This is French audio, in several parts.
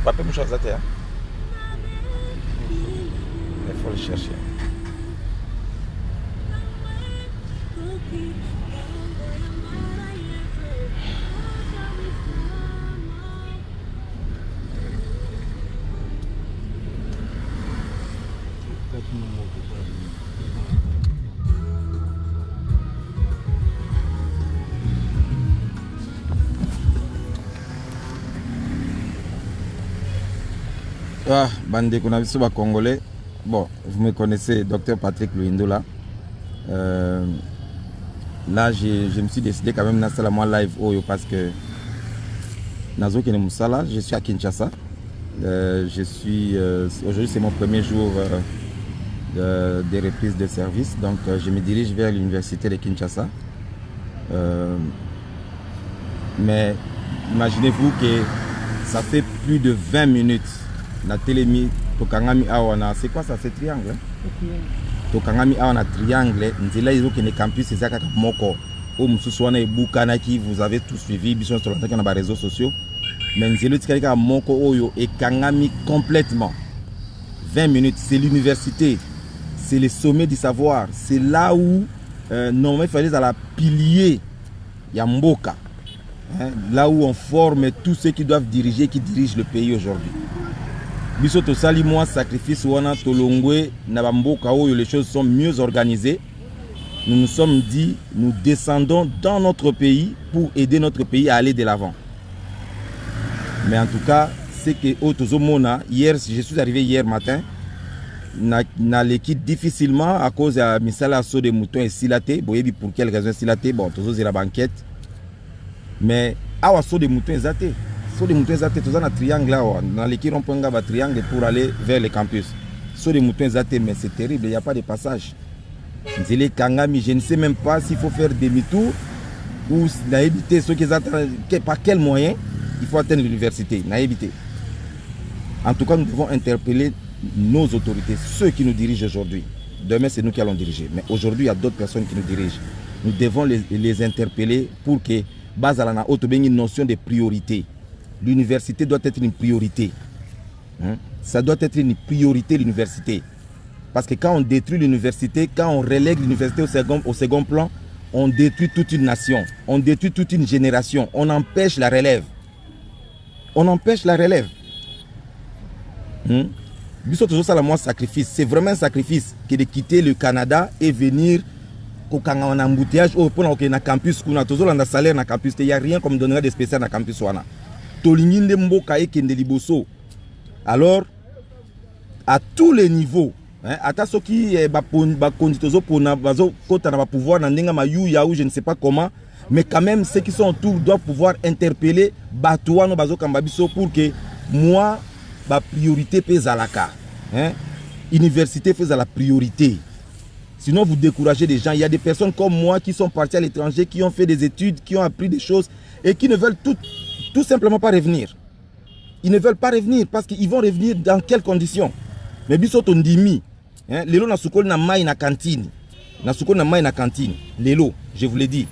papier mouchoir zaté. Il faut le chercher. Ah, Bandé Konabiso Congolais. Bon, vous me connaissez, Dr Patrick Luindola. Là, je me suis décidé quand même d'installer moi live parce que Nazo Kenemusala, je suis à Kinshasa. Aujourd'hui, c'est mon premier jour des reprises de service. Donc, je me dirige vers l'université de Kinshasa. Mais imaginez-vous que ça fait plus de 20 minutes. Na télémi tokangami awana c'est quoi ça, c'est triangle tokangami awana triangle nzela izo kene campus ezaka moko o mususu wana ebukana ki vous avez tout suivi biso sur les réseaux sociaux mais nzela tikalika moko oyo ekangami complètement 20 minutes. C'est l'université, c'est le sommet du savoir, c'est là où normalement il fallait à la pilier Yamboka, hein, là où on forme tous ceux qui doivent diriger, qui dirigent le pays aujourd'hui. Biso to sali moi sacrifice wana tolongwe na bamboka où les choses sont mieux organisées. Nous nous sommes dit, nous descendons dans notre pays pour aider notre pays à aller de l'avant. Mais en tout cas, c'est que Otozomona, hier, je suis arrivé hier matin, na l'équipe difficilement à cause de misala saut de moutons et silaté. Boyebi pour quelle raison silaté? Bon, toujours c'est la banquette. Mais awa saut de moutons zaté. Saut de moutons zaté, tout ça na triangle là, dans l'équipe on prend un triangle pour aller vers le campus. Saut de moutons zaté, mais c'est terrible, il n'y a pas de passage. Je ne sais même pas s'il faut faire demi-tour ou éviter ceux qui attendent, par quel moyen il faut atteindre l'université. En tout cas, nous devons interpeller nos autorités, ceux qui nous dirigent aujourd'hui. Demain, c'est nous qui allons diriger. Mais aujourd'hui, il y a d'autres personnes qui nous dirigent. Nous devons les interpeller pour que, base à la une notion de priorité. L'université doit être une priorité. Hein? Ça doit être une priorité, l'université. Parce que quand on détruit l'université, quand on relègue l'université au second plan, on détruit toute une nation, on détruit toute une génération, on empêche la relève. On empêche la relève. Sacrifice. C'est vraiment un sacrifice que de quitter le Canada et venir au embouteillage au campus. Il n'y a rien comme donner des spéciales dans le campus. Alors, à tous les niveaux, ata soki pouvoir je ne sais pas comment, mais quand même ceux qui sont autour doivent pouvoir interpeller Batouano Bazo Kambabiso pour que moi ma priorité pèse à la carte. Université fait à la priorité. Sinon vous découragez des gens. Il y a des personnes comme moi qui sont partis à l'étranger, qui ont fait des études, qui ont appris des choses et qui ne veulent tout simplement pas revenir. Ils ne veulent pas revenir parce qu'ils vont revenir dans quelles conditions? Mais biso tondimi, lelo na sukol na mai na cantine. Na sukol na mai na cantine. Lelo, je vous l'ai dit.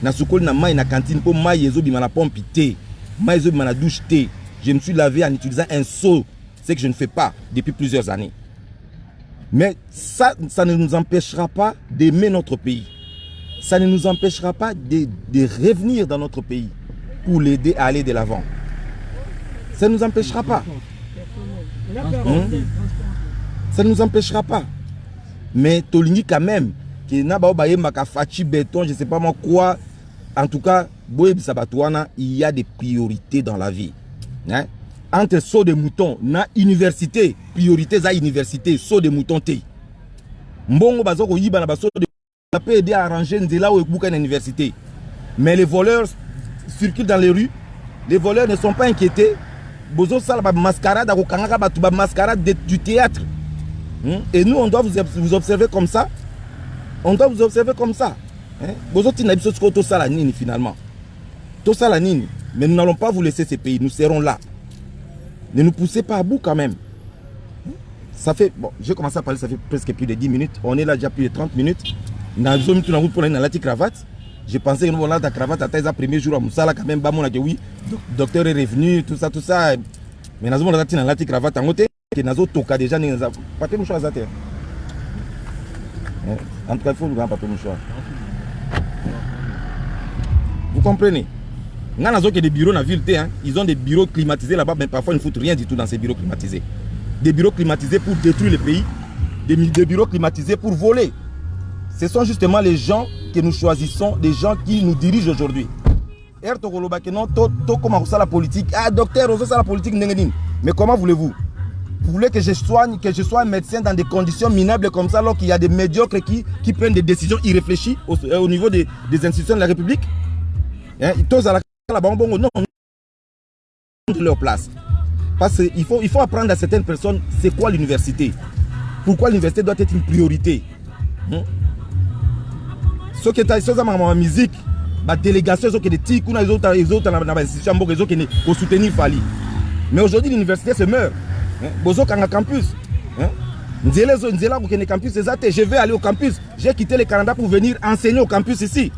Na sukol na mai na cantine pour mai yezo bima na pompe té. Mai yezo bima na douche té. Je me suis lavé en utilisant un seau, ce que je ne fais pas depuis plusieurs années. Mais ça ne nous empêchera pas d'aimer notre pays. Ça ne nous empêchera pas de revenir dans notre pays pour l'aider à aller de l'avant. Ça ne nous empêchera pas. Ça ne nous empêchera pas. Mais Tolingi quand même, qui n'a pas fachi béton, je ne sais pas moi quoi. En tout cas, il y a des priorités dans la vie. Entre saut de mouton, na université, priorité à université, saut de mouton té. Mbongo bazoko yiba na baso de ça peut aider à arranger là où est une université. Mais les voleurs circulent dans les rues. Les voleurs ne sont pas inquiétés. Bozo sala ba mascarade ko kangaka ba tuba mascarade du théâtre. Et nous on doit vous observer comme ça. On doit vous observer comme ça. Bozo tina biso to sala nini finalement. To sala nini. Mais nous n'allons pas vous laisser ces pays, nous serons là. Ne nous poussez pas à bout quand même. Ça fait, bon, j'ai commencé à parler, ça fait presque plus de 10 minutes. On est là déjà plus de 30 minutes. Je pensais que nous la cravate à tes premiers jours à Moussala quand même. Oui, docteur est revenu, tout ça. Mais nous avons la lati cravate en côté que nous toka déjà nous pas de mouchoir zaté. En tout cas, il faut nous pas de mouchoir. Vous comprenez? Nous avons des bureaux dans la ville, ils ont des bureaux climatisés là-bas, mais parfois ils ne foutent rien du tout dans ces bureaux climatisés. Des bureaux climatisés pour détruire le pays, des bureaux climatisés pour voler. Ce sont justement les gens que nous choisissons, des gens qui nous dirigent aujourd'hui. Comment ça la politique? Ah, docteur, ça la politique. Mais comment voulez-vous? Vous voulez que je sois un médecin dans des conditions minables comme ça, alors qu'il y a des médiocres qui prennent des décisions irréfléchies au niveau des institutions de la République? Non, de leur place. Parce qu'il faut apprendre à certaines personnes c'est quoi l'université. Pourquoi l'université doit être une priorité. Ce qui est en musique, la délégation, les autres institutions qui soutenir Fali. Mais aujourd'hui, l'université se meurt. Bozo Kanga campus. Je vais aller au campus. J'ai quitté le Canada pour venir enseigner au campus ici.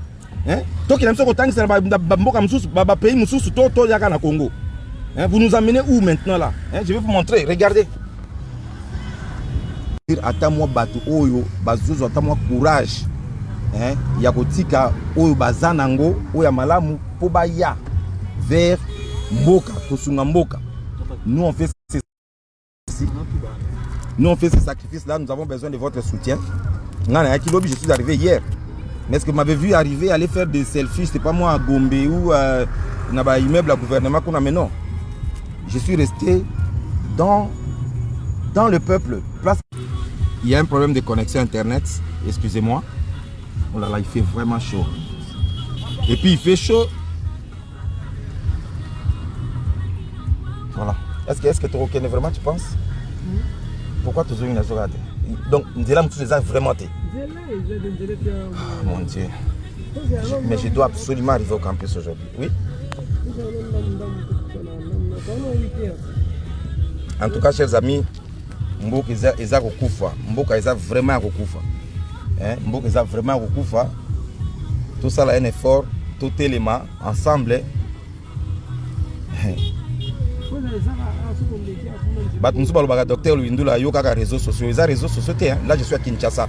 Vous nous amenez où maintenant là? Je vais vous montrer, regardez. Attends-moi bateau oyo, bazozo attends-moi courage. Yakotika oyo bazanango, oya malamu pobaya vers Mboka, Kosunga Mboka. Nous on fait ces sacrifices là, nous avons besoin de votre soutien. Je suis arrivé hier. Mais est-ce que vous m'avez vu arriver, aller faire des selfies, c'est pas moi à Gombe ou à immeuble à gouvernement qu'on a, mais non. Je suis resté dans le peuple. Il y a un problème de connexion internet, excusez-moi. Oh là là, il fait vraiment chaud. Et puis il fait chaud. Voilà. Est-ce que tu reconnais vraiment, tu penses? Pourquoi tu as une azorade? Donc, nous allons tous les ans vraiment. Mon Dieu. Mais je dois absolument arriver au campus aujourd'hui. Oui? En tout cas, chers amis, Mboka eza kokufa. Mboka eza vraiment kokufa. Mboka eza vraiment kokufa. Tout ça là un effort, tout élément ensemble. Docteur Luindula yoka réseaux sociaux, les réseaux sociaux. Là je suis à Kinshasa.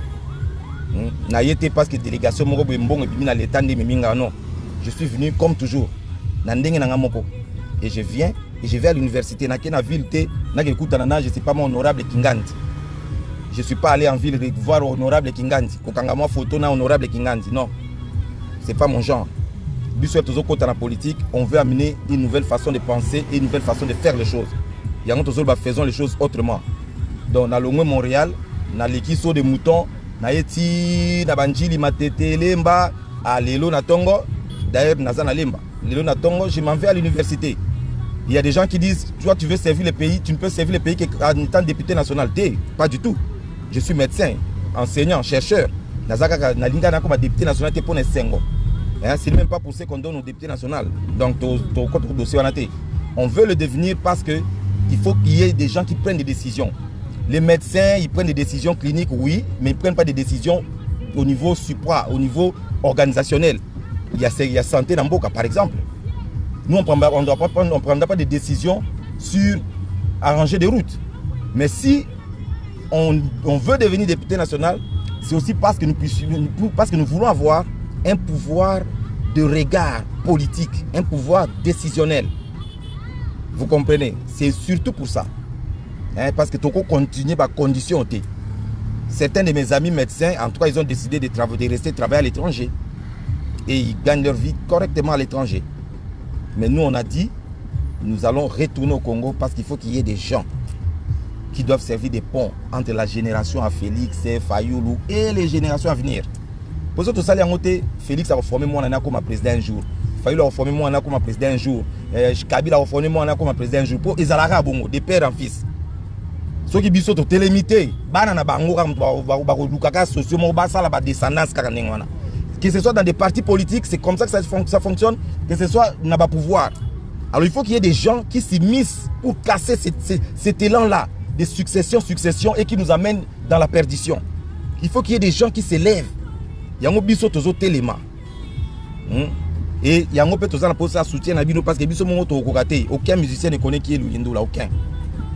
N'ayez parce que délégation moko bombong et puis na l'état de Miminga non. Je suis venu comme toujours. Et je viens et je vais à l'université na ville je ne suis pas mon honorable Kinganti. Je ne suis pas allé en ville voir honorable Kinganti. Kokangama photo na honorable Kinganti. Non. C'est pas mon genre. Dans la politique, on veut amener une nouvelle façon de penser et une nouvelle façon de faire les choses. Faisons les choses autrement. Donc, dans le Montréal, dans l'équipe de moutons, dans Eti, dans Banjili, Matete, Lemba, à Lelo Natongo, d'ailleurs, Nazana Lemba. Lelo Natongo, je m'en vais à l'université. Il y a des gens qui disent, toi, tu veux servir le pays, tu ne peux servir le pays qu'en étant député national. Pas du tout. Je suis médecin, enseignant, chercheur. Nazaka, Nalinga, comme député national, pour les 5 ans. C'est même pas pour ça qu'on donne au député national. Donc, on veut le devenir parce qu'il faut qu'il y ait des gens qui prennent des décisions. Les médecins, ils prennent des décisions cliniques, oui, mais ils ne prennent pas des décisions au niveau supra, au niveau organisationnel. Il y a santé dans Mboka, par exemple. Nous, on ne prendra pas des décisions sur arranger des routes. Mais si on veut devenir député national, c'est aussi parce que nous voulons avoir un pouvoir de regard politique, un pouvoir décisionnel. Vous comprenez? C'est surtout pour ça. Parce que Toko continue par condition. Certains de mes amis médecins, en tout cas, ils ont décidé de rester travailler à l'étranger. Et ils gagnent leur vie correctement à l'étranger. Mais nous, on a dit, nous allons retourner au Congo parce qu'il faut qu'il y ait des gens qui doivent servir des ponts entre la génération à Félix, Fayoulou et les générations à venir. Pour ça, tout ça, Félix a reformé moi comme président un jour. Fayoulou a reformé moi comme président un jour. Kabila a reformé moi comme président un jour. Pour Ezalaka Bongo, de père en fils. Ceux qui sont télémités, que ce soit dans des partis politiques, c'est comme ça que ça fonctionne, que ce soit dans le pouvoir. Alors il faut qu'il y ait des gens qui s'immiscent pour casser cet élan-là de succession et qui nous amène dans la perdition. Il faut qu'il y ait des gens qui s'élèvent. Il y a un biso tozo téléma. Et il y a un peu de temps pour ça soutien à Bino parce que Biso Mongo Tokokaté, aucun musicien ne connaît qui est Luyendo là, aucun.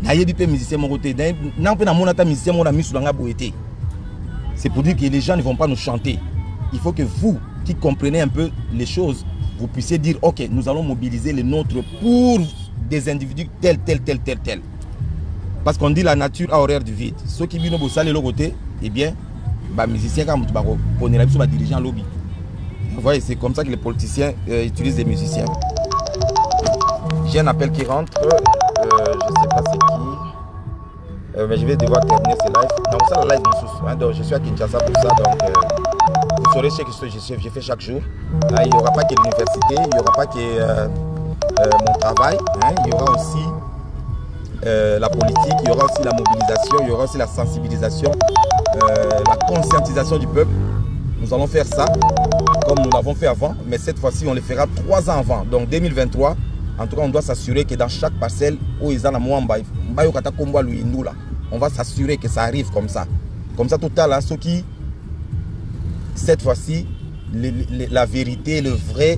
Naye Bipé musicien mon côté, n'a pas monata musicien mon ami sur la boété. C'est pour dire que les gens ne vont pas nous chanter. Il faut que vous, qui comprenez un peu les choses, vous puissiez dire, ok, nous allons mobiliser les nôtres pour des individus tels. Parce qu'on dit la nature a horreur du vide. Ceux qui viennent au salé l'autre côté, eh bien, les musiciens, comme on est là, ils dirigeants lobby. Vous voyez, c'est comme ça que les politiciens utilisent des musiciens. J'ai un appel qui rentre. Je ne sais pas c'est qui. Mais je vais devoir terminer ce live. Donc ça, le live, donc, je suis à Kinshasa pour ça. Donc, vous saurez ce que je fais chaque jour. Là, il n'y aura pas que l'université, il n'y aura pas que mon travail. Hein, il y aura aussi la politique, il y aura aussi la mobilisation, il y aura aussi la sensibilisation, la conscientisation du peuple. Nous allons faire ça comme nous l'avons fait avant, mais cette fois-ci, on le fera 3 ans avant. Donc 2023, en tout cas, on doit s'assurer que dans chaque parcelle, où ils ont on va s'assurer que ça arrive comme ça. Comme ça, tout à l'heure, ceux qui, cette fois-ci, la vérité, le vrai,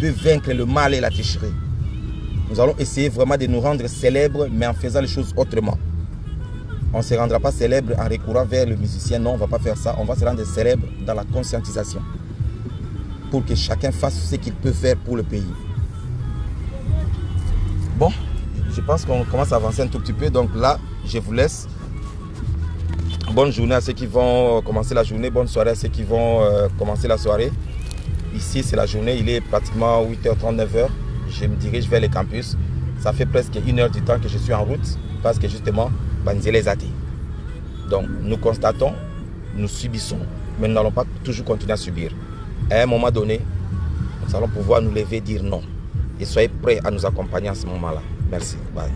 peut vaincre le mal et la tricherie. Nous allons essayer vraiment de nous rendre célèbres, mais en faisant les choses autrement. On ne se rendra pas célèbre en recourant vers le musicien. Non, on ne va pas faire ça. On va se rendre célèbre dans la conscientisation. Pour que chacun fasse ce qu'il peut faire pour le pays. Bon, je pense qu'on commence à avancer un tout petit peu. Donc là, je vous laisse. Bonne journée à ceux qui vont commencer la journée. Bonne soirée à ceux qui vont commencer la soirée. Ici, c'est la journée. Il est pratiquement 8h30, 9h. Je me dirige vers le campus. Ça fait presque 1 heure du temps que je suis en route. Parce que justement, Banzele Zati. Donc, nous constatons, nous subissons. Mais nous n'allons pas toujours continuer à subir. À un moment donné, nous allons pouvoir nous lever et dire non. Et soyez prêts à nous accompagner à ce moment-là. Merci. Bye.